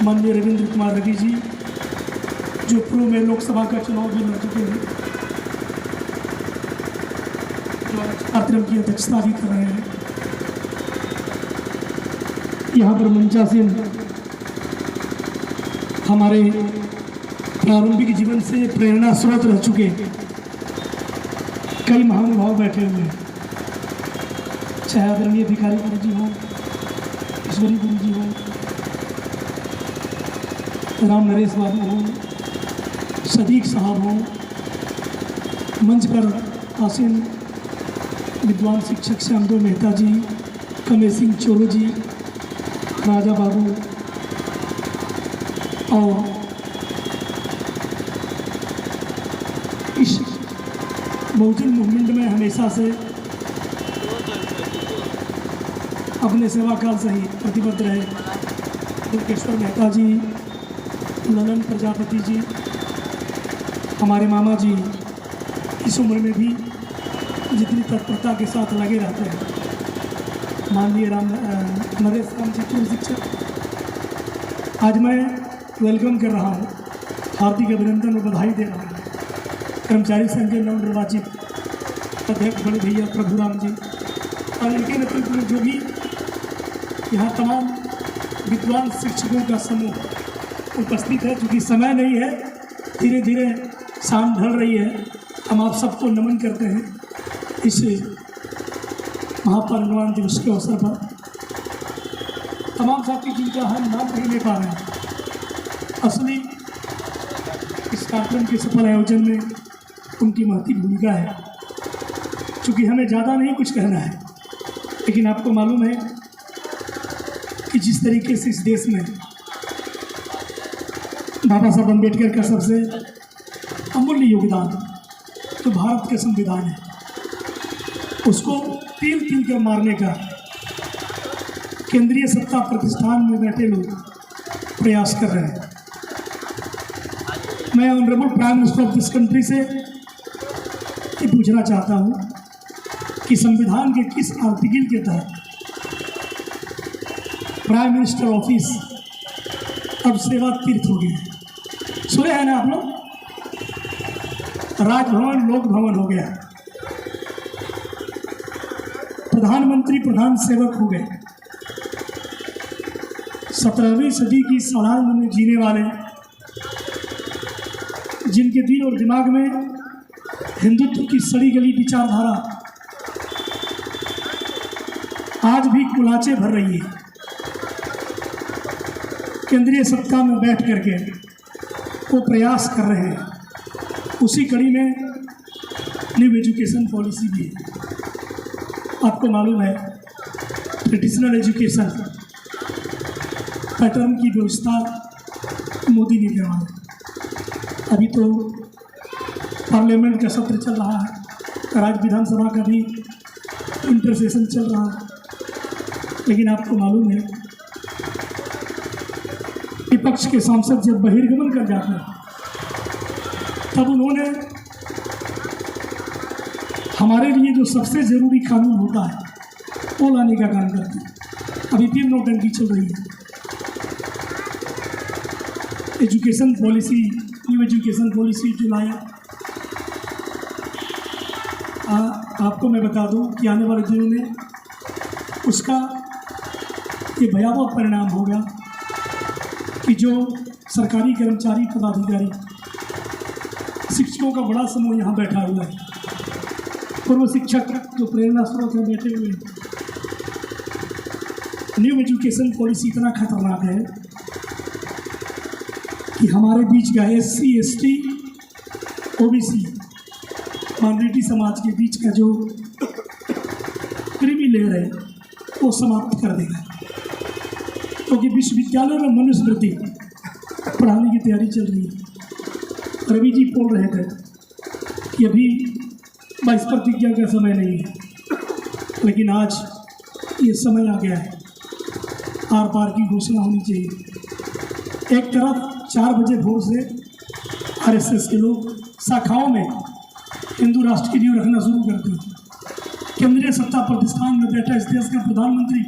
माननीय रविंद्र कुमार रवि जी, जो पूर्व में लोकसभा का चुनाव भी लड़ चुके हैं, जो आज कार्यक्रम की अध्यक्षता भी कर रहे हैं। यहाँ पर मंचासीन हमारे प्रारंभिक जीवन से प्रेरणा स्रोत रह चुके कई महानुभाव बैठे हुए हैं, चाहे आदरणीय भिखारी गुरु जी हों, ईश्वरी गुरु जी हों, राम नरेश बाबू हों, सदीक साहब हों, मंच पर आसीन विद्वान शिक्षक श्यामदेव मेहता जी, कमल सिंह चोरो जी, राजा बाबू और इस बहुजन मूवमेंट में हमेशा से अपने सेवा काल से ही प्रतिबद्ध रहे दुर्गेश्वर मेहता जी, ललन प्रजापति जी, हमारे मामा जी इस उम्र में भी जितनी तत्परता के साथ लगे रहते हैं, माननीय नरेश राम जी पूर्व शिक्षक। आज मैं वेलकम कर रहा हूँ, हार्दिक अभिनंदन और बधाई दे रहा हूँ कर्मचारी संघ के नवनिर्वाचित अध्यक्ष बड़े भैया प्रभुराम जी और इनके नेतृत्व में जो भी यहाँ तमाम विद्वान शिक्षकों का समूह उपस्थित है। चूँकि समय नहीं है, धीरे धीरे शाम ढल रही है, हम आप सबको नमन करते हैं इस महापरिनिर्वाण दिवस के अवसर पर। तमाम साथी जिनका हम नाम नहीं ले पा रहे हैं, असली इस कार्यक्रम के सफल आयोजन में उनकी महती भूमिका है। चूँकि हमें ज़्यादा नहीं कुछ कहना है, लेकिन आपको मालूम है कि जिस तरीके से इस देश में बाबा साहब अम्बेडकर का सबसे अमूल्य योगदान तो भारत के संविधान है, उसको तिल तिल कर मारने का केंद्रीय सत्ता प्रतिष्ठान में बैठे लोग प्रयास कर रहे हैं। मैं honourable prime minister of this country से ये पूछना चाहता हूँ कि संविधान के किस आर्टिकल के तहत प्राइम मिनिस्टर ऑफिस अब सेवा तीर्थ हो गया? सुने हैं ना आप लोग? राजभवन लोक भवन हो गया, प्रधानमंत्री प्रधान सेवक हो गए। 17वीं सदी की साधारण में जीने वाले, जिनके दिल और दिमाग में हिंदुत्व की सड़ी गली विचारधारा आज भी कुलाचे भर रही है, केंद्रीय सत्ता में बैठ करके वो प्रयास कर रहे हैं। उसी कड़ी में न्यू एजुकेशन पॉलिसी भी है। आपको मालूम है ट्रेडिशनल एजुकेशन पैटर्न की व्यवस्था मोदी ने करवाई। अभी तो पार्लियामेंट का सत्र चल रहा है, राज्य विधानसभा का भी इंटर सेशन चल रहा है, लेकिन आपको मालूम है विपक्ष के सांसद जब बहिर्गमन कर जाते हैं तब उन्होंने हमारे लिए जो सबसे ज़रूरी कानून होता है वो लाने का काम करते हैं। अभी फिर नोटंकी चल रही है। Education policy, new education policy जो लाया, आपको मैं बता दूं कि आने वाले दिनों में उसका ये भयावह परिणाम होगा कि जो सरकारी कर्मचारी पदाधिकारी शिक्षकों का बड़ा समूह यहाँ बैठा हुआ है, पूर्व शिक्षक जो प्रेरणा स्रोत में बैठे हुए हैं, न्यू एजुकेशन पॉलिसी इतना खतरनाक है कि हमारे बीच का SC ST OBC माइनॉरिटी समाज के बीच का जो क्रीमी लेयर है वो समाप्त कर देगा। क्योंकि विश्वविद्यालय में मनुस्मृति पढ़ाने की तैयारी चल रही है। रवि जी बोल रहे थे कि अभी 22 प्रतिज्ञा का समय नहीं है, लेकिन आज ये समय आ गया है, आर पार की घोषणा होनी चाहिए। एक तरफ 4 बजे भोर से RSS के लोग शाखाओं में हिंदू राष्ट्र की नींव रखना शुरू करते हैं। केंद्रीय सत्ता प्रतिष्ठान में बैठा इस देश का प्रधानमंत्री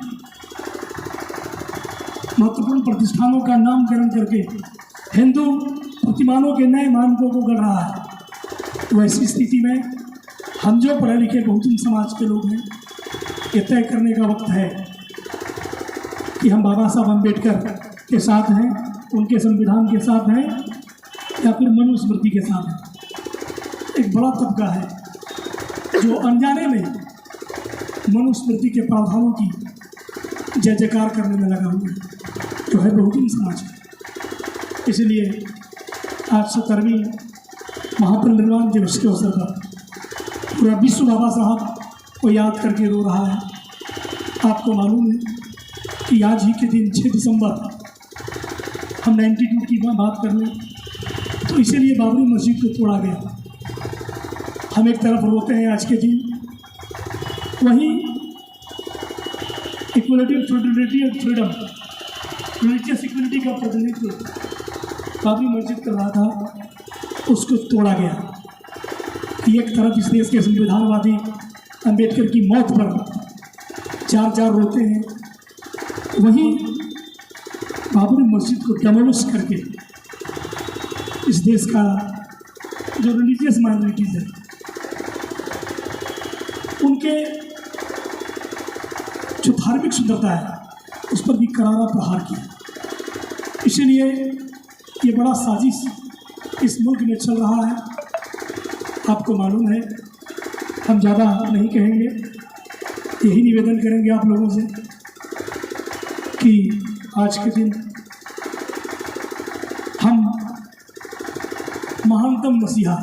महत्वपूर्ण प्रतिष्ठानों का नामकरण करके हिंदू प्रतिमानों के नए मानकों को गढ़ रहा है। तो ऐसी स्थिति में हम जो पढ़े लिखे बहुजन समाज के लोग हैं, ये तय करने का वक्त है कि हम बाबा साहब अम्बेडकर के साथ हैं, उनके संविधान के साथ हैं, या फिर मनुस्मृति के साथ हैं। एक बड़ा तबका है जो अनजाने में मनुस्मृति के प्रावधानों की जय जयकार करने में लगा हुआ है, जो है बहुजन समाज। इसलिए आज 70वीं महापरिनिर्वाण दिवस के अवसर पर पूरा विश्व बाबा साहब को याद करके रो रहा है। आपको मालूम है कि आज ही के दिन 6 दिसंबर हम 92 की बात कर लें तो इसीलिए बाबरी मस्जिद को तोड़ा गया। हम एक तरफ रोते हैं आज के दिन, वहीं इक्वलिटी, फ्रेटर्निटी और फ्रीडम, रिलीजियस इक्वलिटी का प्रतिनिधित्व बाबरी मस्जिद कर रहा था, उसको तोड़ा गया। एक तरफ इस देश के संविधानवादी अम्बेडकर की मौत पर चार रोते हैं, वहीं बाबरी मस्जिद को डेमोलिश करके इस देश का जो रिलीजियस माइनॉरिटीज़ है उनके जो धार्मिक सुंदरता है उस पर भी करारा प्रहार किया। इसीलिए ये बड़ा साजिश इस मुल्क में चल रहा है। आपको मालूम है, हम ज़्यादा नहीं कहेंगे, यही निवेदन करेंगे आप लोगों से कि आज के दिन हम महानतम मसीहा,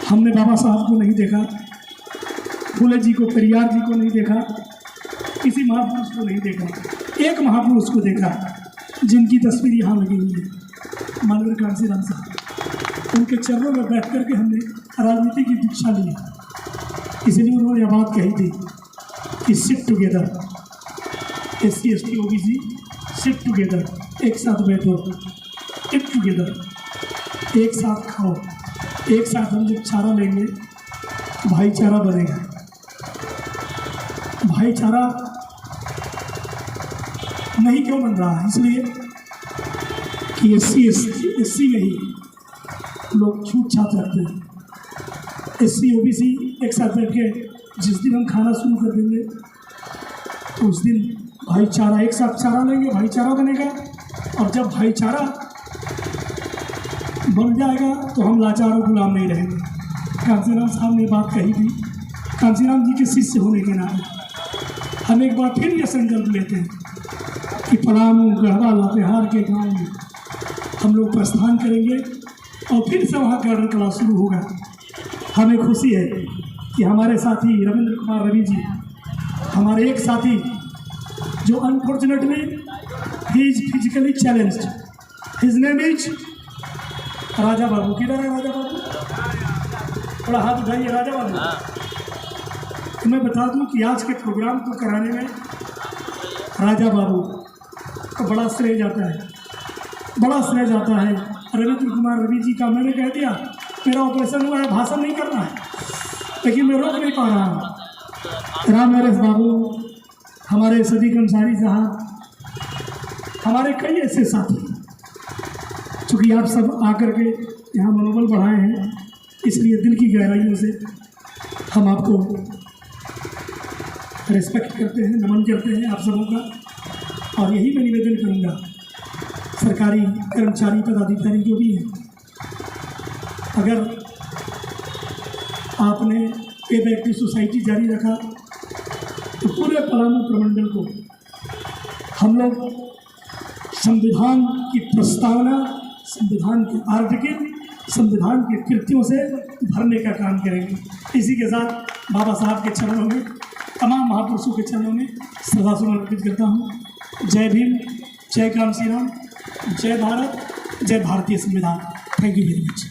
हमने बाबा साहब को नहीं देखा, फूले जी को, पेरियार जी को नहीं देखा, किसी महापुरुष को नहीं देखा, एक महापुरुष को देखा जिनकी तस्वीर यहाँ लगी हुई है, माननीय कांसीराम साहब। उनके चरणों में बैठ कर के हमने राजनीति की दीक्षा ली है। इसलिए उन्होंने यह बात कही थी कि sit together, SC ST OBC sit together, एक साथ बैठो, इट टुगेदर, एक साथ खाओ, एक साथ हम जब चारा लेंगे भाईचारा बनेगा। भाईचारा नहीं क्यों बन रहा है? इसलिए कि SC में ही लोग छूट छात रखते हैं। SC OBC एक साथ बैठ के जिस दिन हम खाना शुरू कर देंगे तो उस दिन भाईचारा, एक साथ चारा लेंगे, भाईचारा बनेगा। और जब भाईचारा बन जाएगा तो हम लाचारों गुलाम नहीं रहेंगे। कांसीराम साहब ने बात कही थी, कांसीराम जी के शिष्य होने के नाते हम एक बार फिर ये संकल्प लेते हैं कि पलामू, गढ़वा, लातेहार के गांव में हम लोग प्रस्थान करेंगे और फिर से वहाँ गार्डन क्लास शुरू होगा। हमें खुशी है कि हमारे साथी रविंद्र कुमार रवि जी, हमारे एक साथी जो unfortunately he is physically challenged, his name is Raja Babu. किधर है राजा बाबू? थोड़ा हाथ उठाइए राजा बाबू। तो मैं बता दूं कि आज के प्रोग्राम को कराने में राजा बाबू का बड़ा श्रेय जाता है, बड़ा श्रेय जाता है रविंद्र कुमार रवि जी का। मैंने कह दिया मेरा ऑपरेशन हुआ है, भाषण नहीं करना है, लेकिन मैं रोक नहीं पा रहा हूँ। राम नरेश बाबू, हमारे सदीक अंसारी साहब, हमारे कई ऐसे साथी, चूँकि आप सब आकर के यहाँ मनोबल बढ़ाए हैं, इसलिए दिल की गहराइयों से हम आपको रिस्पेक्ट करते हैं, नमन करते हैं आप सबों का। और यही मैं निवेदन करूँगा सरकारी कर्मचारी पदाधिकारी जो भी हैं, अगर आपने पे बैक टू सोसाइटी जारी रखा तो पूरे पलामू प्रमंडल को हम लोग संविधान की प्रस्तावना, संविधान के आर्टिकल, संविधान के कृतियों से भरने का काम करेंगे। इसी के साथ बाबा साहब के चरणों में, तमाम महापुरुषों के चरणों में श्रद्धासुमन अर्पित करता हूँ। जय भीम, जय कांसीराम, जय भारत, जय भारतीय संविधान। Thank you very much.